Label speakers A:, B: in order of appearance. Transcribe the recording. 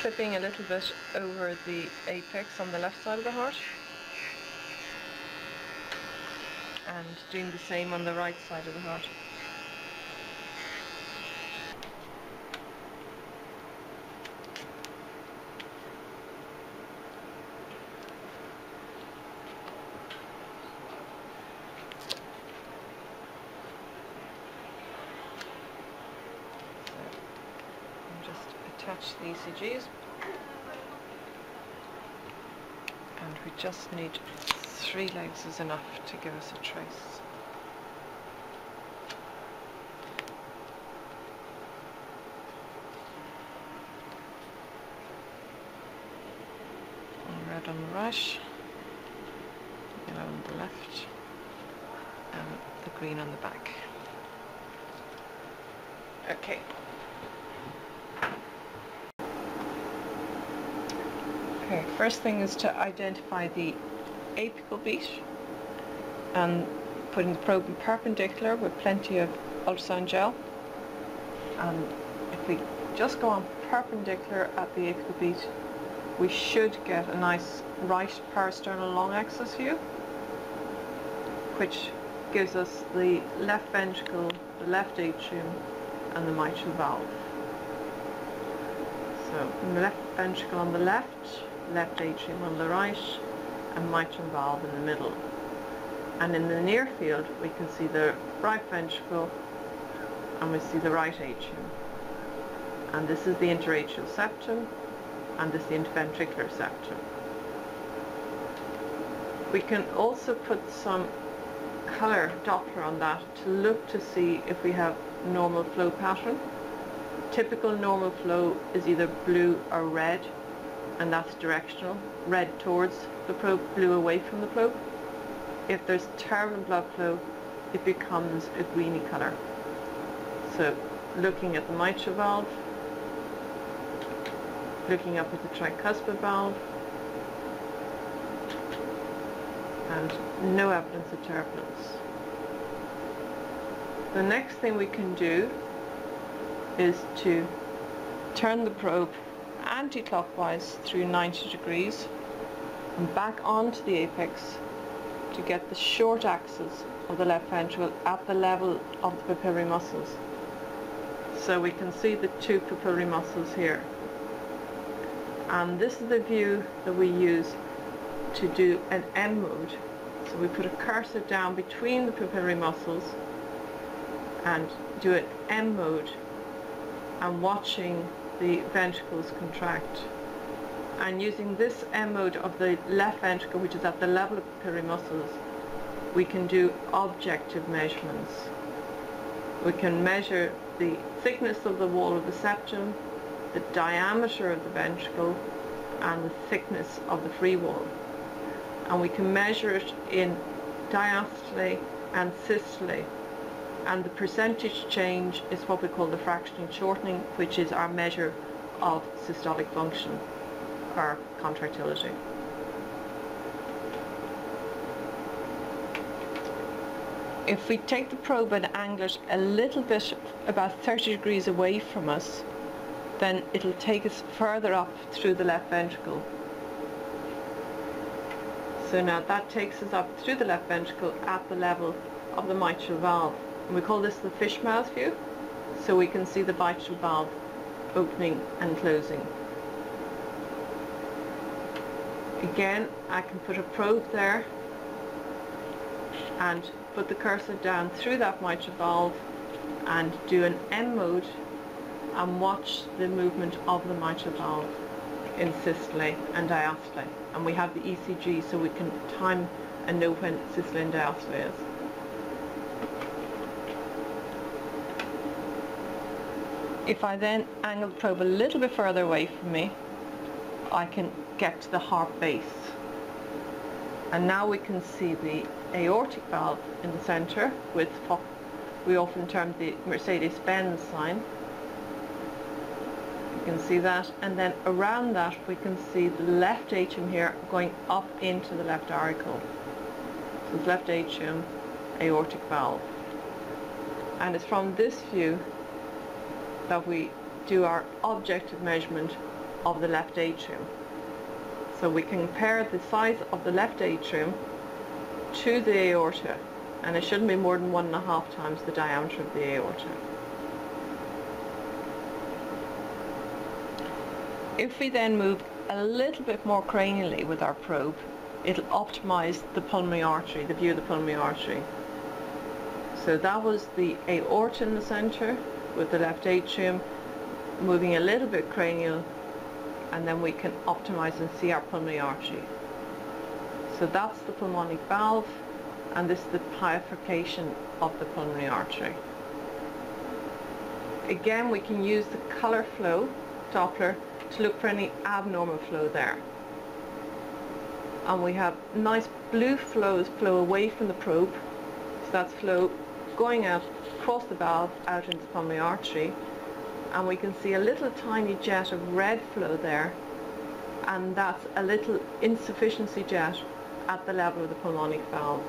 A: clipping a little bit over the apex on the left side of the heart and doing the same on the right side of the heart. Attach the ECGs, and we just need 3 legs is enough to give us a trace. Red on the right, yellow on the left, and the green on the back. Okay. Okay, first thing is to identify the apical beat and putting the probe in perpendicular with plenty of ultrasound gel. And if we just go on perpendicular at the apical beat, we should get a nice right parasternal long axis view, which gives us the left ventricle, the left atrium, and the mitral valve. So left ventricle on the left, left atrium on the right, and mitral valve in the middle. And in the near field we can see the right ventricle and we see the right atrium. And this is the interatrial septum, and this is the interventricular septum. We can also put some colour Doppler on that to look to see if we have normal flow pattern. Typical normal flow is either blue or red, and that's directional. Red towards the probe, blue away from the probe. If there's turbulent blood flow, it becomes a greeny colour. So looking at the mitral valve, looking up at the tricuspid valve, and no evidence of turbulence. The next thing we can do is to turn the probe anti-clockwise through 90 degrees and back onto the apex to get the short axis of the left ventricle at the level of the pupillary muscles. So we can see the 2 pupillary muscles here. And this is the view that we use to do an M mode. So we put a cursor down between the pupillary muscles and do an M mode, and watching the ventricles contract. And using this M mode of the left ventricle, which is at the level of the pupillary muscles, we can do objective measurements. We can measure the thickness of the wall of the septum, the diameter of the ventricle, and the thickness of the free wall. And we can measure it in diastole and systole. And the percentage change is what we call the fractional shortening, which is our measure of systolic function or contractility. If we take the probe and angle it a little bit, about 30 degrees away from us, then it'll take us further up through the left ventricle. So now that takes us up through the left ventricle at the level of the mitral valve. And we call this the fish mouth view, so we can see the mitral valve opening and closing. Again, I can put a probe there and put the cursor down through that mitral valve and do an M mode and watch the movement of the mitral valve in systole and diastole. And we have the ECG, so we can time and know when systole and diastole is. If I then angle the probe a little bit further away from me, I can get to the heart base. And now we can see the aortic valve in the centre with what we often term the Mercedes-Benz sign. You can see that, and then around that we can see the left atrium here going up into the left auricle. So it's left atrium, aortic valve. And it's from this view that we do our objective measurement of the left atrium. So we compare the size of the left atrium to the aorta, and it shouldn't be more than 1.5 times the diameter of the aorta. If we then move a little bit more cranially with our probe, it'll optimize the pulmonary artery, the view of the pulmonary artery. So that was the aorta in the center with the left atrium, moving a little bit cranial, and then we can optimize and see our pulmonary artery. So that's the pulmonic valve, and this is the bifurcation of the pulmonary artery. Again, we can use the color flow Doppler to look for any abnormal flow there. And we have nice blue flow away from the probe, so that's flow going out across the valve out into the pulmonary artery, and we can see a little tiny jet of red flow there, and that's a little insufficiency jet at the level of the pulmonic valve.